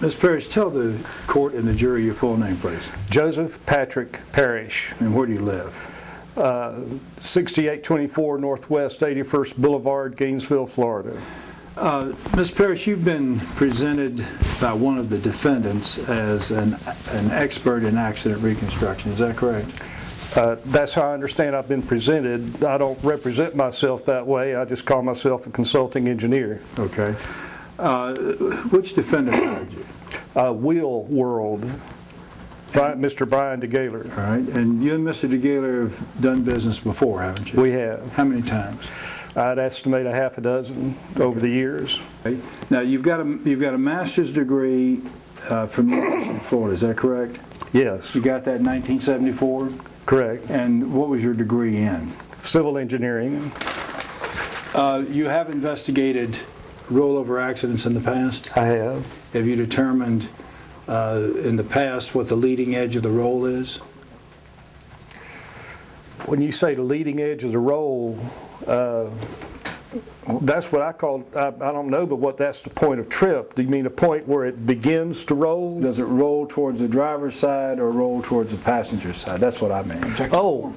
Ms. Parrish, tell the court and the jury your full name, please. Joseph Patrick Parrish. And where do you live? 6824 Northwest 81st Boulevard, Gainesville, Florida. Ms. Parrish, you've been presented by one of the defendants as an expert in accident reconstruction. Is that correct? That's how I understand I've been presented. I don't represent myself that way. I just call myself a consulting engineer. Okay. Which defendant hired you? Wheel World. Mr. Brian DeGaylor. All right. And you and Mr. DeGaylor have done business before, haven't you? We have. How many times? I'd estimate a half a dozen over the years. Okay. Now you've got a master's degree from the University of Florida. Is that correct? Yes. You got that in 1974? Correct. And what was your degree in? Civil engineering. You have investigated rollover accidents in the past? I have. Have you determined in the past what the leading edge of the roll is? When you say the leading edge of the roll, that's what I call, I don't know, but what that's the point of trip. Do you mean a point where it begins to roll? Does it roll towards the driver's side or roll towards the passenger side? That's what I mean. Oh,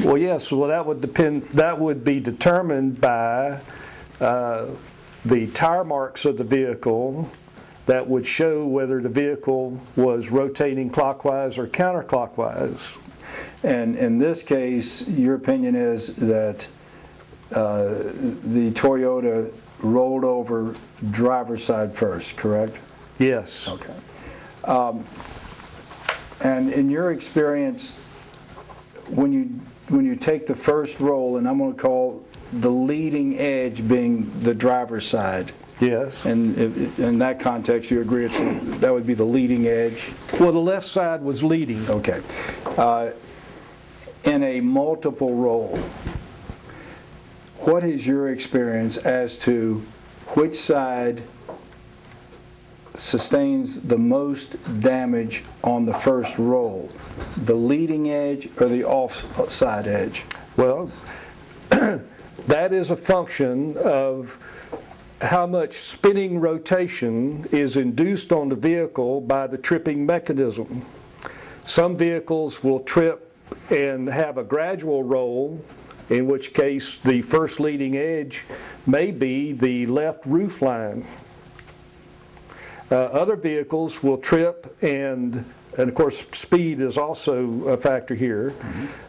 well, yes. Well, that would depend. That would be determined by the tire marks of the vehicle that would show whether the vehicle was rotating clockwise or counterclockwise. And in this case, your opinion is that the Toyota rolled over driver's side first, correct? Yes. Okay. And in your experience, when you take the first roll, and I'm going to call the leading edge being the driver's side. Yes. And in that context, you agree that would be the leading edge? Well, the left side was leading. Okay. In a multiple roll, what is your experience as to which side sustains the most damage on the first roll, the leading edge or the offside edge? Well, that is a function of how much spinning rotation is induced on the vehicle by the tripping mechanism. Some vehicles will trip and have a gradual roll, in which case the first leading edge may be the left roof line. Other vehicles will trip, and of course speed is also a factor here,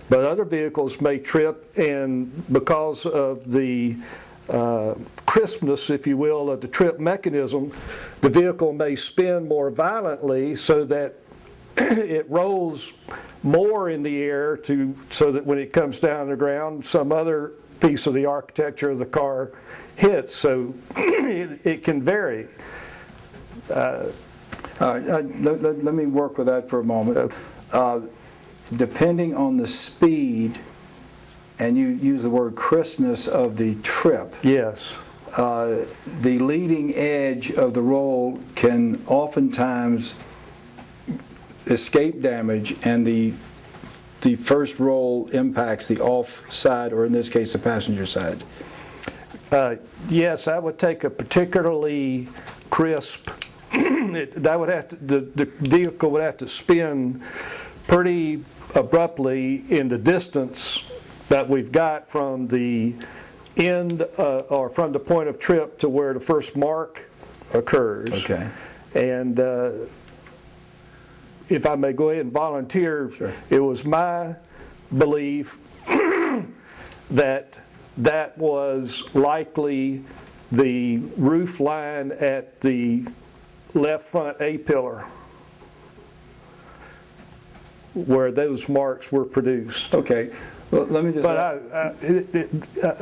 but other vehicles may trip, and because of the crispness, if you will, of the trip mechanism, the vehicle may spin more violently so that it rolls more in the air so that when it comes down to the ground, some other piece of the architecture of the car hits. So it can vary. Let me work with that for a moment. Depending on the speed, and you use the word crispness of the trip. Yes. The leading edge of the roll can oftentimes escape damage, and the first roll impacts the off side, or in this case the passenger side. Yes, that would take a particularly crisp the vehicle would have to spin pretty abruptly in the distance that we've got from the end or from the point of trip to where the first mark occurs. Okay. And if I may go ahead and volunteer, sure. It was my belief that that was likely the roof line at the left front A-pillar where those marks were produced. Okay. Well, let me just. But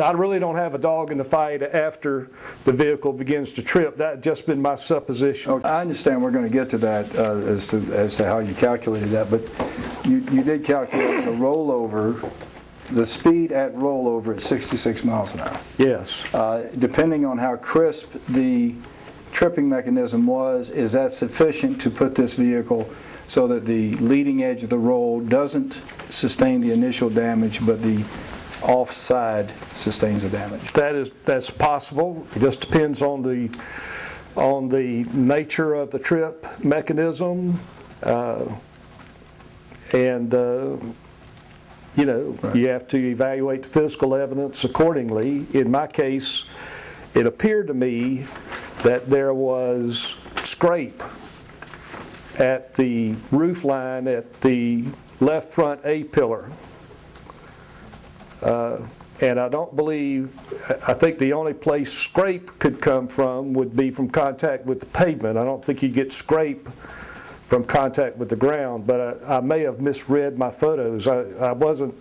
I really don't have a dog in the fight after the vehicle begins to trip. That's just been my supposition. Okay. I understand we're going to get to that as to how you calculated that, but you did calculate the rollover, the speed at rollover at 66 miles an hour. Yes. Depending on how crisp the tripping mechanism was, is that sufficient to put this vehicle so that the leading edge of the roll doesn't sustain the initial damage, but the offside sustains the damage? That's possible. It just depends on on the nature of the trip mechanism, and you know, Right. You have to evaluate the physical evidence accordingly. In my case, it appeared to me that there was scrape at the roof line at the left front A-pillar. And I don't believe, I think the only place scrape could come from would be from contact with the pavement. I don't think you get scrape from contact with the ground, but I may have misread my photos. I wasn't,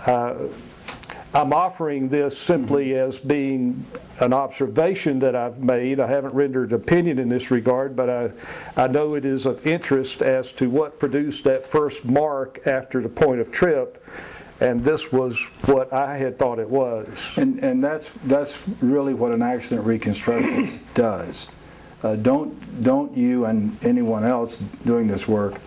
I'm offering this simply as being an observation that I've made. I haven't rendered opinion in this regard, but I know it is of interest as to what produced that first mark after the point of trip, and this was what I had thought it was. And that's really what an accident reconstructionist does. Don't you and anyone else doing this work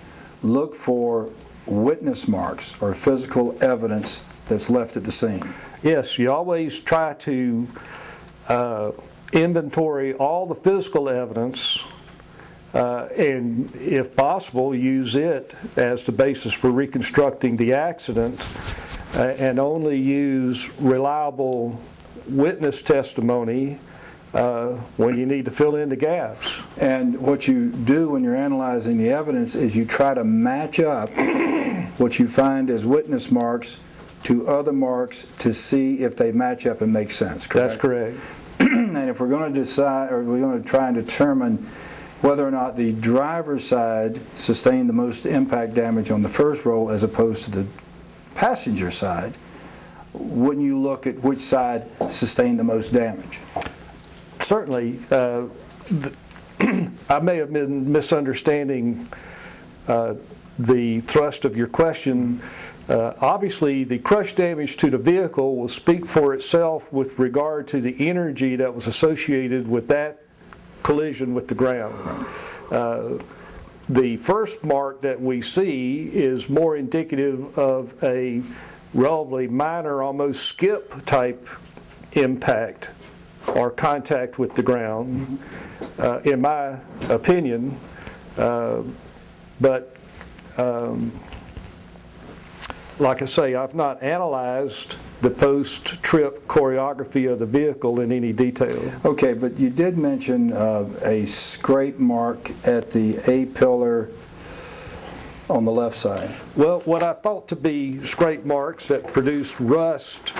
look for witness marks or physical evidence that's left at the scene. Yes, you always try to inventory all the physical evidence and, if possible, use it as the basis for reconstructing the accident and only use reliable witness testimony when you need to fill in the gaps. And what you do when you're analyzing the evidence is you try to match up what you find as witness marks to other marks to see if they match up and make sense, correct? That's correct. And if we're going to decide, or we're going to try and determine whether or not the driver's side sustained the most impact damage on the first roll as opposed to the passenger side, wouldn't you look at which side sustained the most damage? Certainly. I may have been misunderstanding the thrust of your question. Obviously, the crush damage to the vehicle will speak for itself with regard to the energy that was associated with that collision with the ground. The first mark that we see is more indicative of a relatively minor, almost skip type impact or contact with the ground, in my opinion. But like I say, I've not analyzed the post-trip choreography of the vehicle in any detail. Okay, but you did mention a scrape mark at the A-pillar on the left side. Well, what I thought to be scrape marks that produced rust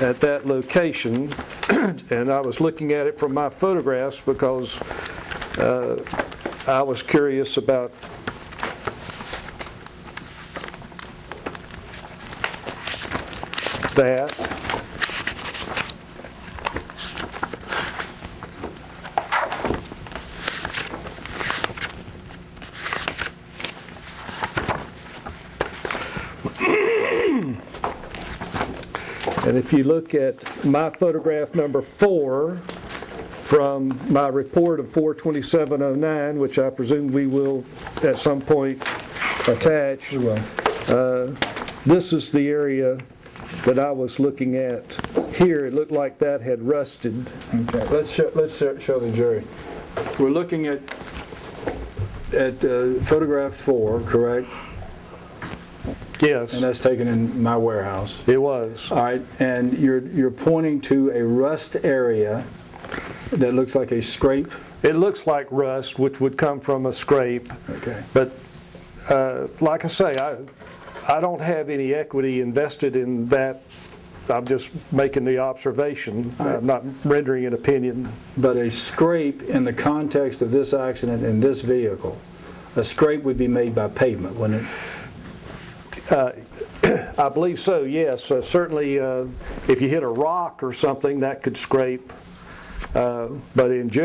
at that location, and I was looking at it from my photographs because I was curious about that. And if you look at my photograph number 4 from my report of 4/27/09, which I presume we will at some point attach, this is the area that I was looking at here. It looked like that had rusted. Okay, let's show the jury. We're looking at photograph 4, correct? Yes, And that's taken in my warehouse. it was. All right, and you're pointing to a rust area that looks like a scrape. It looks like rust, which would come from a scrape. Okay. But like I say, I don't have any equity invested in that. I'm just making the observation. I'm not rendering an opinion. But a scrape in the context of this accident in this vehicle, a scrape would be made by pavement, wouldn't it? I believe so, yes. Certainly if you hit a rock or something, that could scrape. But in general,